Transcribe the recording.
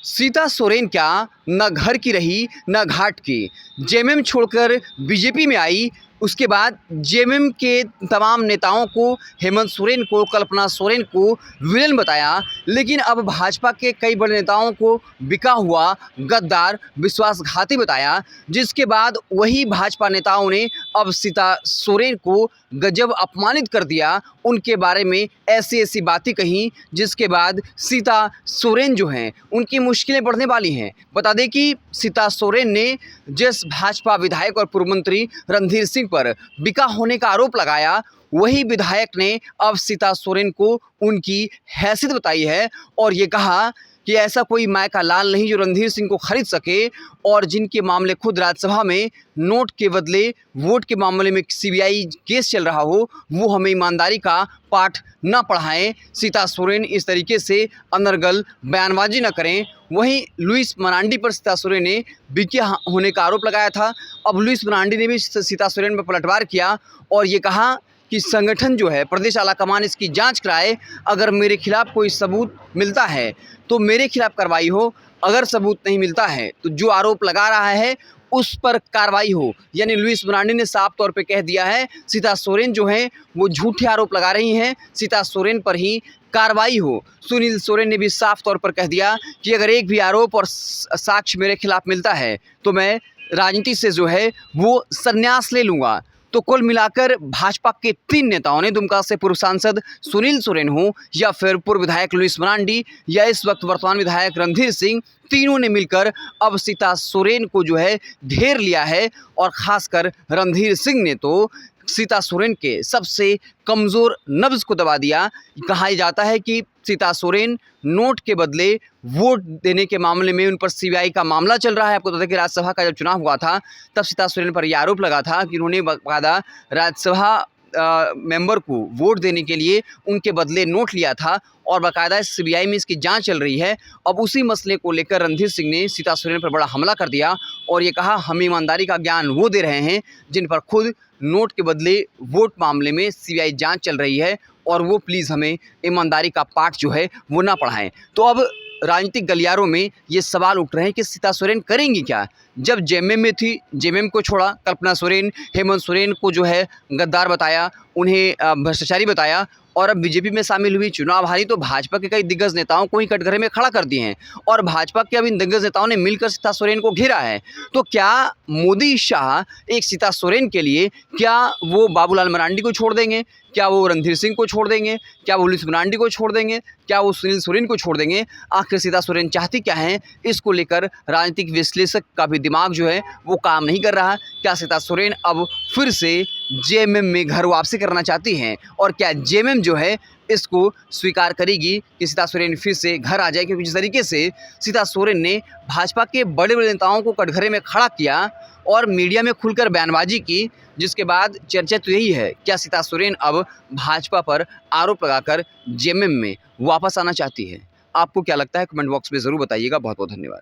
सीता सोरेन क्या न घर की रही न घाट की। जेएमएम छोड़कर बीजेपी में आई। उसके बाद जेएमएम के तमाम नेताओं को, हेमंत सोरेन को, कल्पना सोरेन को विलेन बताया, लेकिन अब भाजपा के कई बड़े नेताओं को बिका हुआ गद्दार, विश्वासघाती बताया। जिसके बाद वही भाजपा नेताओं ने अब सीता सोरेन को गजब अपमानित कर दिया, उनके बारे में ऐसी ऐसी बातें कहीं, जिसके बाद सीता सोरेन जो हैं उनकी मुश्किलें बढ़ने वाली हैं। बता दें कि सीता सोरेन ने जिस भाजपा विधायक और पूर्व मंत्री रणधीर सिंह पर बिका होने का आरोप लगाया, वही विधायक ने अब सीता सोरेन को उनकी हैसियत बताई है और ये कहा कि ऐसा कोई माय का लाल नहीं जो रणधीर सिंह को खरीद सके, और जिनके मामले खुद राज्यसभा में नोट के बदले वोट के मामले में सीबीआई केस चल रहा हो, वो हमें ईमानदारी का पाठ न पढ़ाएं। सीता सोरेन इस तरीके से अनर्गल बयानबाजी न करें। वहीं लुइस मरांडी पर सीता सोरेन ने बिके होने का आरोप लगाया था। अब लुइस मरांडी ने भी सीता सोरेन पर पलटवार किया और ये कहा कि संगठन जो है, प्रदेश आलाकमान इसकी जांच कराए। अगर मेरे खिलाफ कोई सबूत मिलता है तो मेरे खिलाफ कार्रवाई हो, अगर सबूत नहीं मिलता है तो जो आरोप लगा रहा है उस पर कार्रवाई हो। यानी लुइस मरांडी ने साफ तौर पे कह दिया है सीता सोरेन जो हैं वो झूठे आरोप लगा रही हैं, सीता सोरेन पर ही कार्रवाई हो। सुनील सोरेन ने भी साफ तौर पर कह दिया कि अगर एक भी आरोप और साक्ष्य मेरे खिलाफ मिलता है तो मैं राजनीति से जो है वो संन्यास ले लूँगा। तो कुल मिलाकर भाजपा के 3 नेताओं ने, दुमका से पूर्व सांसद सुनील सोरेन हो या फिर पूर्व विधायक लुइस मरांडी या इस वक्त वर्तमान विधायक रणधीर सिंह, तीनों ने मिलकर अब सीता सोरेन को जो है घेर लिया है। और खासकर रणधीर सिंह ने तो सीता सोरेन के सबसे कमज़ोर नब्ज़ को दबा दिया। कहा जाता है कि सीता सोरेन नोट के बदले वोट देने के मामले में उन पर सीबीआई का मामला चल रहा है। आपको बता दें कि राज्यसभा का जब चुनाव हुआ था तब सीता सोरेन पर यह आरोप लगा था कि उन्होंने बाकायदा राज्यसभा मेंबर को वोट देने के लिए उनके बदले नोट लिया था और बाकायदा सीबीआई में इसकी जांच चल रही है। अब उसी मसले को लेकर रणधीर सिंह ने सीता सोरेन पर बड़ा हमला कर दिया और ये कहा हम ईमानदारी का ज्ञान वो दे रहे हैं जिन पर खुद नोट के बदले वोट मामले में सीबीआई जांच चल रही है, और वो प्लीज़ हमें ईमानदारी का पाठ जो है वो ना पढ़ाएं। तो अब राजनीतिक गलियारों में ये सवाल उठ रहे हैं कि सीता सोरेन करेंगी क्या। जब जेएमएम में थी, जेएमएम को छोड़ा, कल्पना सोरेन, हेमंत सोरेन को जो है गद्दार बताया, उन्हें भ्रष्टाचारी बताया, और अब बीजेपी में शामिल हुई, चुनाव हारी, तो भाजपा के कई दिग्गज नेताओं को ही कटघरे में खड़ा कर दिए हैं और भाजपा के अब इन दिग्गज नेताओं ने मिलकर सीता सोरेन को घेरा है। तो क्या मोदी शाह एक सीता सोरेन के लिए, क्या वो बाबूलाल मरांडी को छोड़ देंगे, क्या वो रणधीर सिंह को छोड़ देंगे, क्या वो लुइस मरांडी को छोड़ देंगे, क्या वो सुनील सोरेन को छोड़ देंगे? आखिर सीता सोरेन चाहती क्या है, इसको लेकर राजनीतिक विश्लेषक का भी दिमाग जो है वो काम नहीं कर रहा। क्या सीता सोरेन अब फिर से जेएमएम में घर वापसी करना चाहती हैं, और क्या जेएमएम जो है इसको स्वीकार करेगी कि सीता सोरेन फिर से घर आ जाए? क्योंकि जिस तरीके से सीता सोरेन ने भाजपा के बड़े बड़े नेताओं को कटघरे में खड़ा किया और मीडिया में खुलकर बयानबाजी की, जिसके बाद चर्चा तो यही है क्या सीता सोरेन अब भाजपा पर आरोप लगाकर जेएमएम में वापस आना चाहती है? आपको क्या लगता है, कमेंट बॉक्स में ज़रूर बताइएगा। बहुत बहुत धन्यवाद।